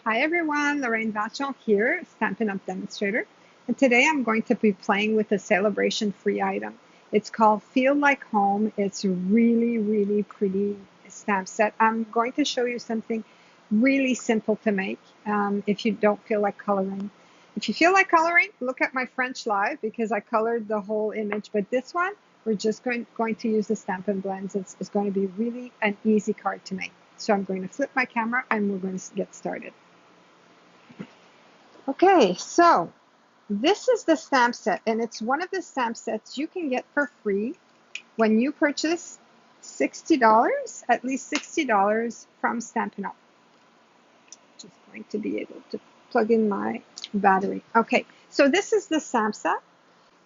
Hi everyone, Lorraine Vachon here, Stampin' Up! Demonstrator. And today I'm going to be playing with a celebration free item. It's called Feel Like Home. It's a really pretty stamp set. I'm going to show you something really simple to make if you don't feel like coloring. If you feel like coloring, look at my French live because I colored the whole image. But this one, we're just going to use the Stampin' Blends. It's going to be really an easy card to make. So I'm going to flip my camera and we're going to get started. Okay, so this is the stamp set, and it's one of the stamp sets you can get for free when you purchase $60, at least $60 from Stampin' Up! Just going to be able to plug in my battery. Okay, so this is the stamp set,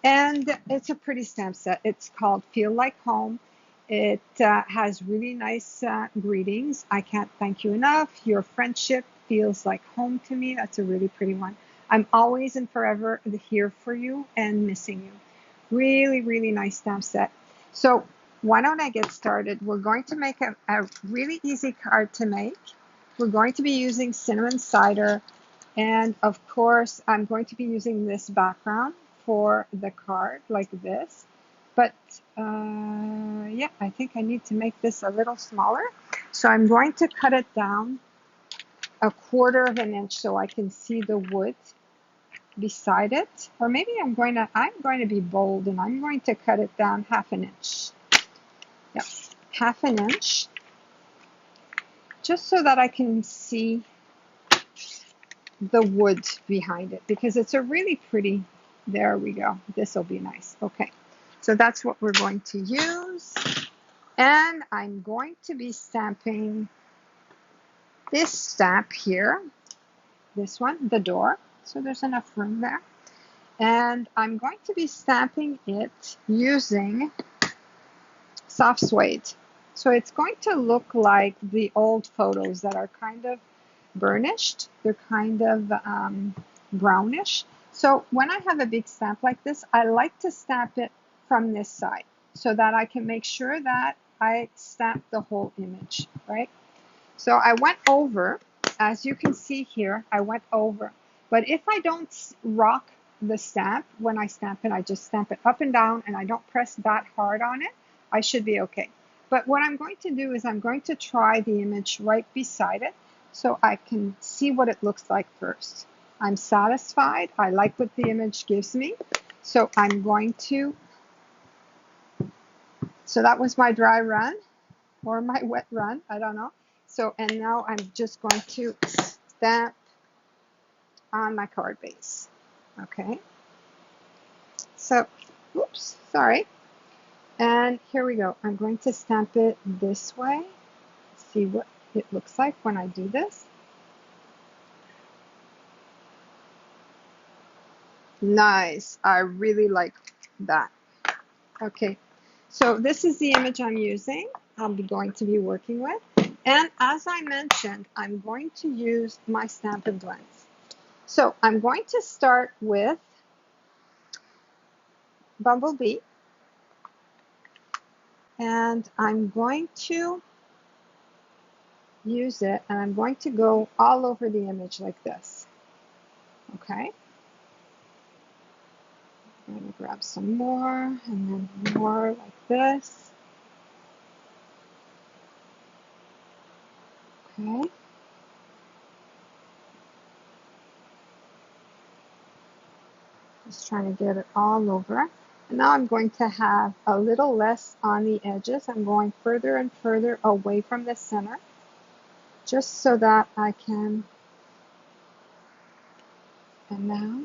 and it's a pretty stamp set. It's called Feel Like Home. It has really nice greetings. I can't thank you enough. Your friendship feels like home to me. That's a really pretty one. I'm always and forever here for you and missing you. Really nice stamp set. So why don't I get started? We're going to make a really easy card to make. We're going to be using cinnamon cider. And of course, I'm going to be using this background for the card like this. But yeah, I think I need to make this a little smaller. So I'm going to cut it down 1/4 of an inch so I can see the wood beside it. Or maybe I'm going to be bold and I'm going to cut it down 1/2 an inch. Yep, 1/2 an inch. Just so that I can see the wood behind it because it's a really pretty, there we go. This will be nice. Okay. So that's what we're going to use. And I'm going to be stamping this stamp here. This one, the door. So there's enough room there. And I'm going to be stamping it using soft suede. So it's going to look like the old photos that are kind of burnished. They're kind of brownish. So when I have a big stamp like this, I like to stamp it from this side so that I can make sure that I stamp the whole image, right? So I went over, as you can see here, I went over. But if I don't rock the stamp when I stamp it, I just stamp it up and down and I don't press that hard on it, I should be okay. But what I'm going to do is I'm going to try the image right beside it so I can see what it looks like first. I'm satisfied. I like what the image gives me. So I'm going to, so that was my dry run or my wet run, I don't know. So, and now I'm just going to stamp on my card base. Okay. So, oops, sorry. And here we go. I'm going to stamp it this way. See what it looks like when I do this. Nice. I really like that. Okay. So this is the image I'm using. I'm going to be working with. And as I mentioned, I'm going to use my Stampin' Blends. So I'm going to start with Bumblebee. And I'm going to use it and I'm going to go all over the image like this. Okay. I'm going to grab some more and then more like this. Okay. Just trying to get it all over. And now I'm going to have a little less on the edges. I'm going further and further away from the center, just so that I can, and now,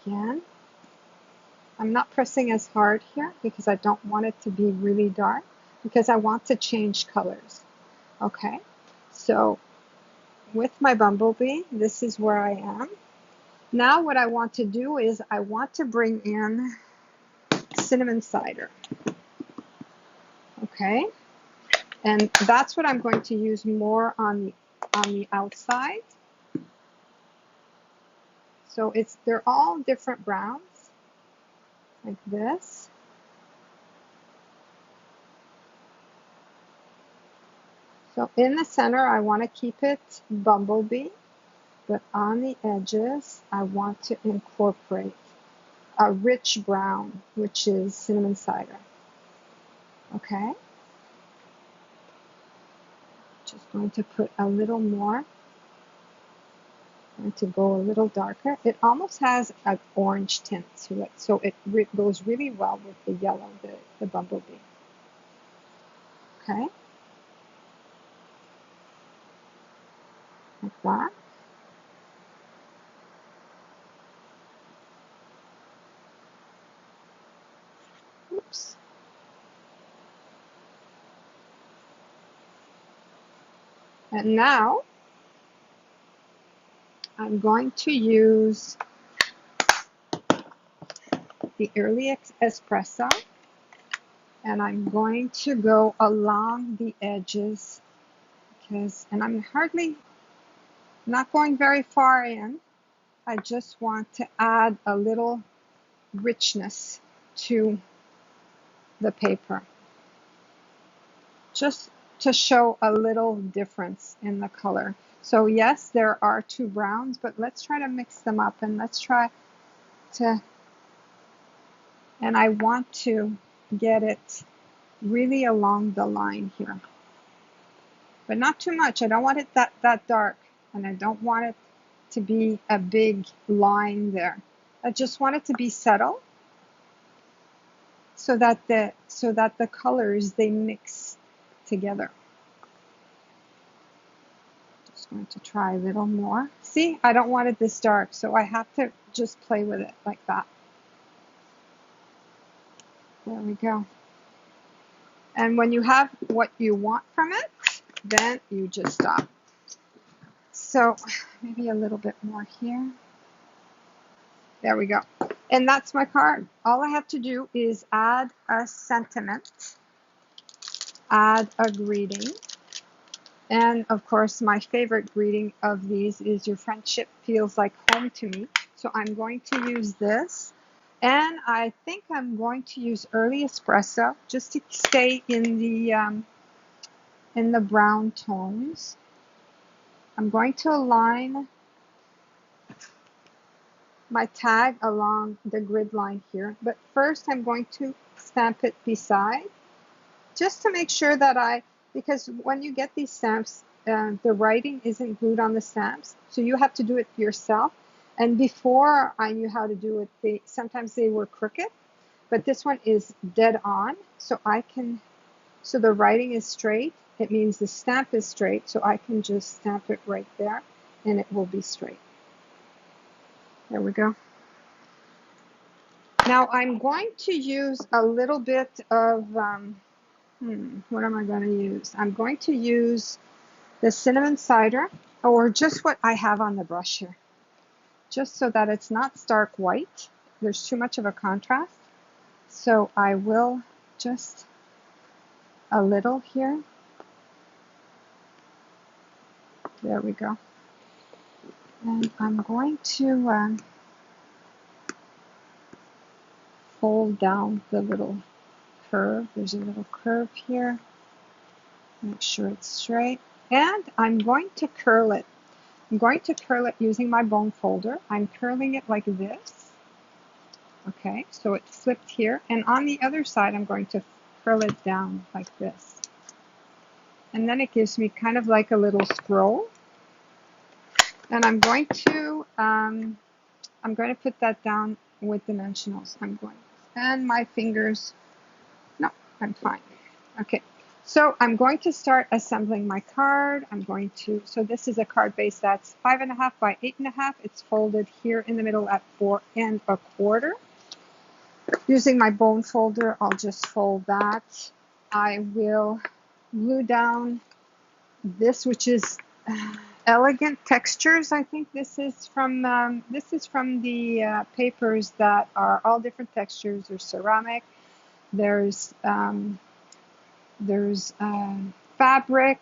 again, I'm not pressing as hard here because I don't want it to be really dark because I want to change colors. Okay, so with my Bumblebee, this is where I am. Now what I want to do is I want to bring in cinnamon cider. Okay, and that's what I'm going to use more on the outside. So they're all different browns, like this. So in the center, I want to keep it bumblebee, but on the edges, I want to incorporate a rich brown, which is cinnamon cider. Okay? Just going to put a little more. I'm going to go a little darker. It almost has an orange tint to it, so it goes really well with the yellow, the bumblebee. Okay? Like that. Oops. And now I'm going to use the early espresso, and I'm going to go along the edges and I'm not going very far in. I just want to add a little richness to the paper, just to show a little difference in the color. So yes, there are two browns, but let's try to mix them up, and let's try to, and I want to get it really along the line here, but not too much. I don't want it that dark, and I don't want it to be a big line there. I just want it to be subtle, so that the colors, they mix together. Just going to try a little more. See, I don't want it this dark, so I have to just play with it like that. There we go. And when you have what you want from it, then you just stop. So maybe a little bit more here. There we go. And that's my card. All I have to do is add a sentiment, add a greeting, and of course my favorite greeting of these is "Your friendship feels like home to me." So I'm going to use this, and I think I'm going to use early espresso just to stay in the brown tones. I'm going to align my tag along the grid line here, but first I'm going to stamp it beside, just to make sure that because when you get these stamps, the writing isn't glued on the stamps, so you have to do it yourself. And before I knew how to do it, sometimes they were crooked, but this one is dead on, so the writing is straight. It means the stamp is straight, so I can just stamp it right there, and it will be straight. There we go. Now I'm going to use a little bit of, what am I going to use? I'm going to use the cinnamon cider, or just what I have on the brush here, just so that it's not stark white. There's too much of a contrast. So I will just a little here. There we go. And I'm going to fold down the little curve. There's a little curve here. Make sure it's straight. And I'm going to curl it. I'm going to curl it using my bone folder. I'm curling it like this. Okay, so it's flipped here. And on the other side, I'm going to curl it down like this. And then it gives me kind of like a little scroll. And I'm going to put that down with dimensionals. And my fingers, no, I'm fine. Okay, so I'm going to start assembling my card. So this is a card base that's 5.5 by 8.5. It's folded here in the middle at 4 1/4. Using my bone folder, I'll just fold that. I will glue down this, which is Elegant Textures. I think this is from the papers that are all different textures. There's ceramic, there's fabric,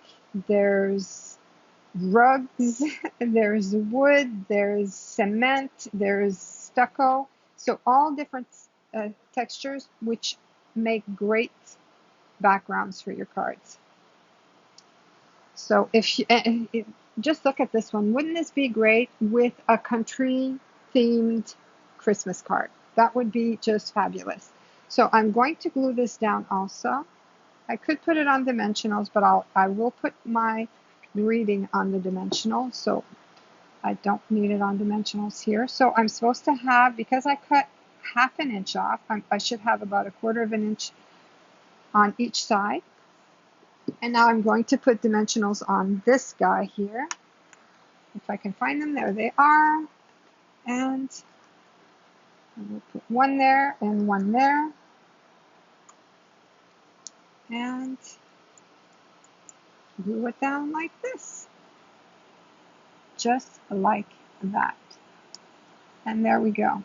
there's rugs, there's wood, there's cement, there's stucco. So all different textures, which make great backgrounds for your cards. So if you, just look at this one. Wouldn't this be great with a country themed Christmas card? That would be just fabulous. So I'm going to glue this down also. I could put it on dimensionals, but I will put my reading on the dimensional. So I don't need it on dimensionals here. So I'm supposed to have, because I cut half an inch off, I should have about a quarter of an inch on each side. And now I'm going to put dimensionals on this guy here. If I can find them, there they are. And we'll put one there and one there. And glue it down like this. Just like that. And there we go.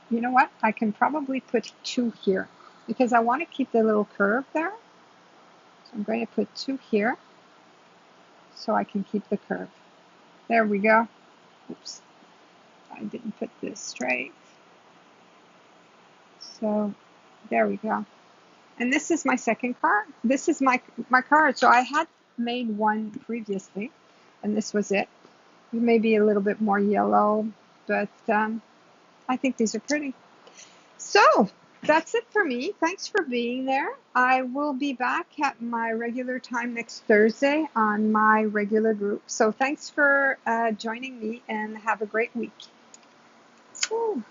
You know what? I can probably put two here because I want to keep the little curve there. So I'm going to put two here so I can keep the curve. There we go. Oops, I didn't put this straight. So there we go. And this is my second card. This is my card. So I had made one previously, and this was it. Maybe a little bit more yellow, but I think these are pretty. So that's it for me. Thanks for being there. I will be back at my regular time next Thursday on my regular group. So thanks for joining me and have a great week. Woo.